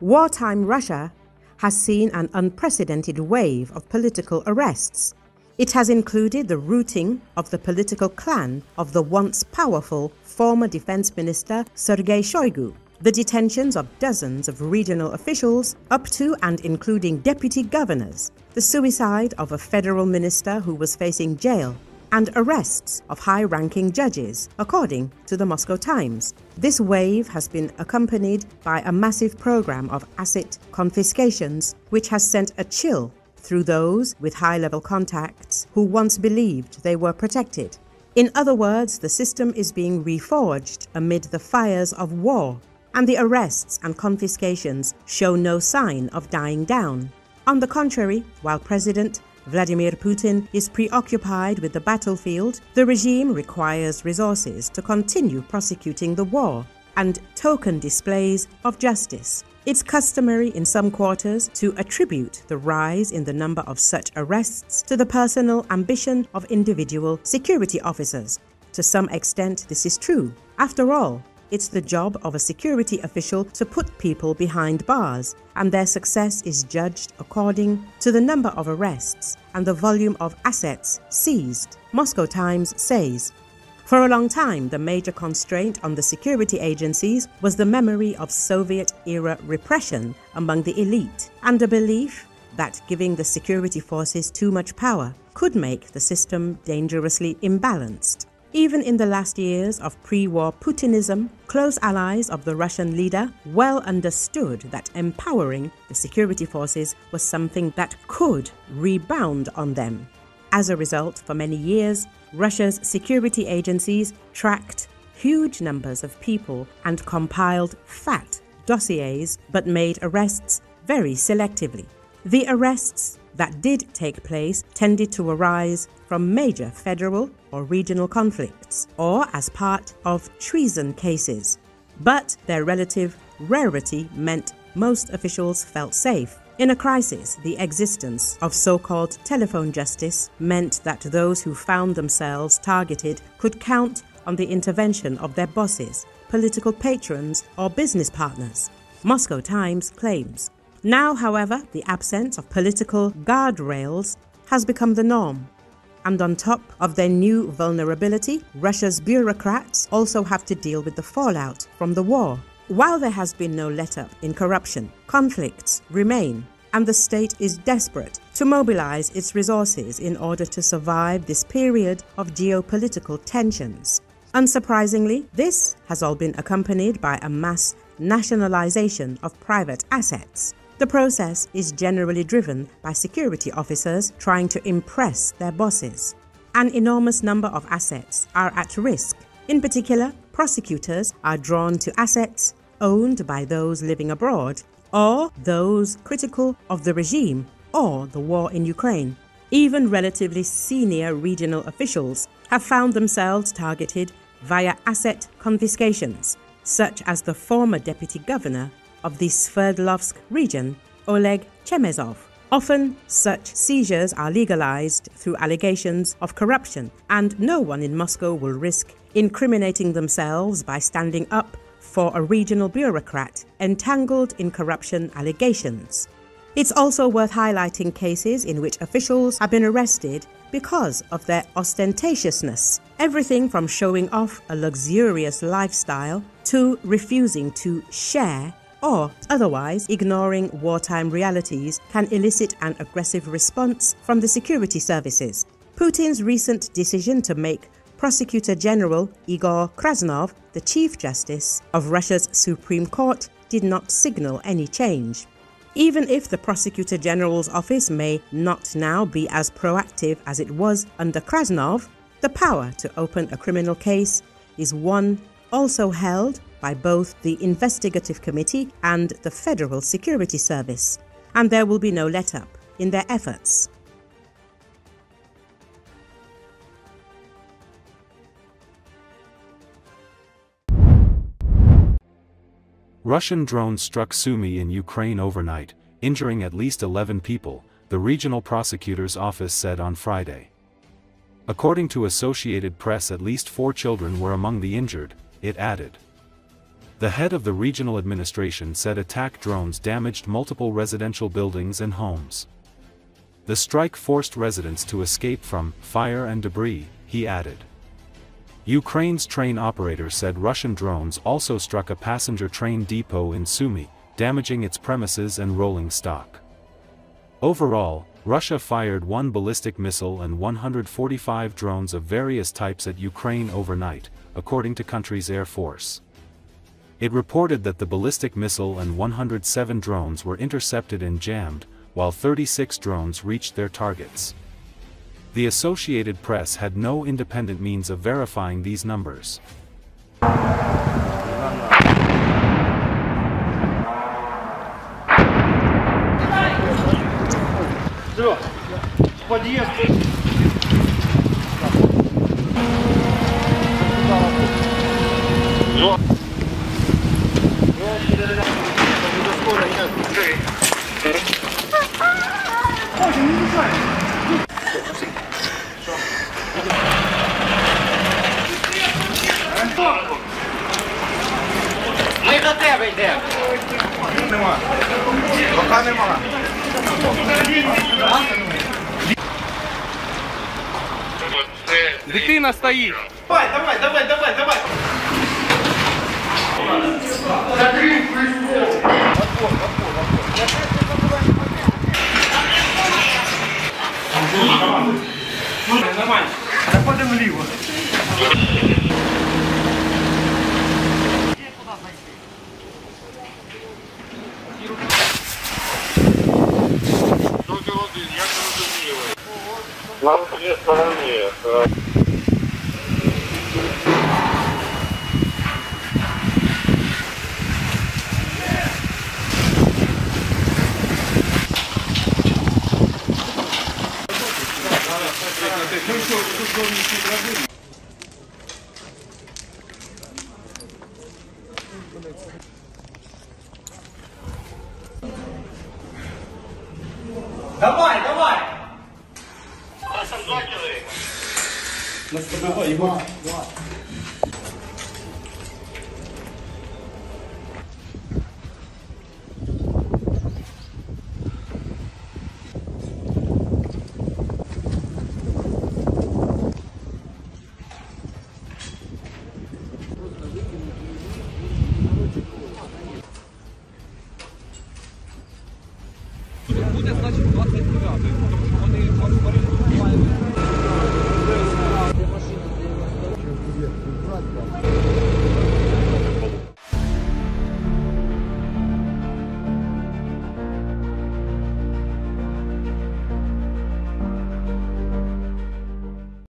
Wartime Russia has seen an unprecedented wave of political arrests. It has included the rooting of the political clan of the once powerful former Defense Minister Sergei Shoigu, the detentions of dozens of regional officials up to and including deputy governors, the suicide of a federal minister who was facing jail, and arrests of high-ranking judges, according to the Moscow Times. This wave has been accompanied by a massive program of asset confiscations, which has sent a chill through those with high-level contacts who once believed they were protected. In other words, the system is being reforged amid the fires of war, and the arrests and confiscations show no sign of dying down. On the contrary, while President Vladimir Putin is preoccupied with the battlefield, the regime requires resources to continue prosecuting the war and token displays of justice. It's customary in some quarters to attribute the rise in the number of such arrests to the personal ambition of individual security officers. To some extent, this is true. After all, it's the job of a security official to put people behind bars, and their success is judged according to the number of arrests and the volume of assets seized, Moscow Times says. For a long time, the major constraint on the security agencies was the memory of Soviet-era repression among the elite, and a belief that giving the security forces too much power could make the system dangerously imbalanced. Even in the last years of pre-war Putinism, close allies of the Russian leader well understood that empowering the security forces was something that could rebound on them. As a result, for many years, Russia's security agencies tracked huge numbers of people and compiled fat dossiers, but made arrests very selectively. The arrests that did take place tended to arise from major federal or regional conflicts, or as part of treason cases. But their relative rarity meant most officials felt safe. In a crisis, the existence of so-called telephone justice meant that those who found themselves targeted could count on the intervention of their bosses, political patrons, or business partners, Moscow Times claims. Now, however, the absence of political guardrails has become the norm. And on top of their new vulnerability, Russia's bureaucrats also have to deal with the fallout from the war. While there has been no let-up in corruption, conflicts remain, and the state is desperate to mobilize its resources in order to survive this period of geopolitical tensions. Unsurprisingly, this has all been accompanied by a mass nationalization of private assets. The process is generally driven by security officers trying to impress their bosses. An enormous number of assets are at risk. In particular, prosecutors are drawn to assets owned by those living abroad, or those critical of the regime or the war in Ukraine. Even relatively senior regional officials have found themselves targeted via asset confiscations, such as the former deputy governor of the Sverdlovsk region, Oleg Chemezov. Often, such seizures are legalized through allegations of corruption, and no one in Moscow will risk incriminating themselves by standing up for a regional bureaucrat entangled in corruption allegations. It's also worth highlighting cases in which officials have been arrested because of their ostentatiousness. Everything from showing off a luxurious lifestyle to refusing to share or otherwise ignoring wartime realities can elicit an aggressive response from the security services. Putin's recent decision to make Prosecutor General Igor Krasnov the Chief Justice of Russia's Supreme Court did not signal any change. Even if the Prosecutor General's office may not now be as proactive as it was under Krasnov, the power to open a criminal case is one also held by both the Investigative Committee and the Federal Security Service, and there will be no let-up in their efforts. Russian drones struck Sumy in Ukraine overnight, injuring at least 11 people, the regional prosecutor's office said on Friday. According to Associated Press, at least 4 children were among the injured, it added. The head of the regional administration said attack drones damaged multiple residential buildings and homes. The strike forced residents to escape from fire and debris, he added. Ukraine's train operator said Russian drones also struck a passenger train depot in Sumy, damaging its premises and rolling stock. Overall, Russia fired 1 ballistic missile and 145 drones of various types at Ukraine overnight, according to country's air force. It reported that the ballistic missile and 107 drones were intercepted and jammed, while 36 drones reached their targets. The Associated Press had no independent means of verifying these numbers. Ми до тебе йдемо. Нема. Пока нема. Дитина стоїть. Давай. Закрий прийшов. Нормально. Заходимо вліво. На две стороны. Давай! Буде, значить, 29-й, тому що вони перебувають.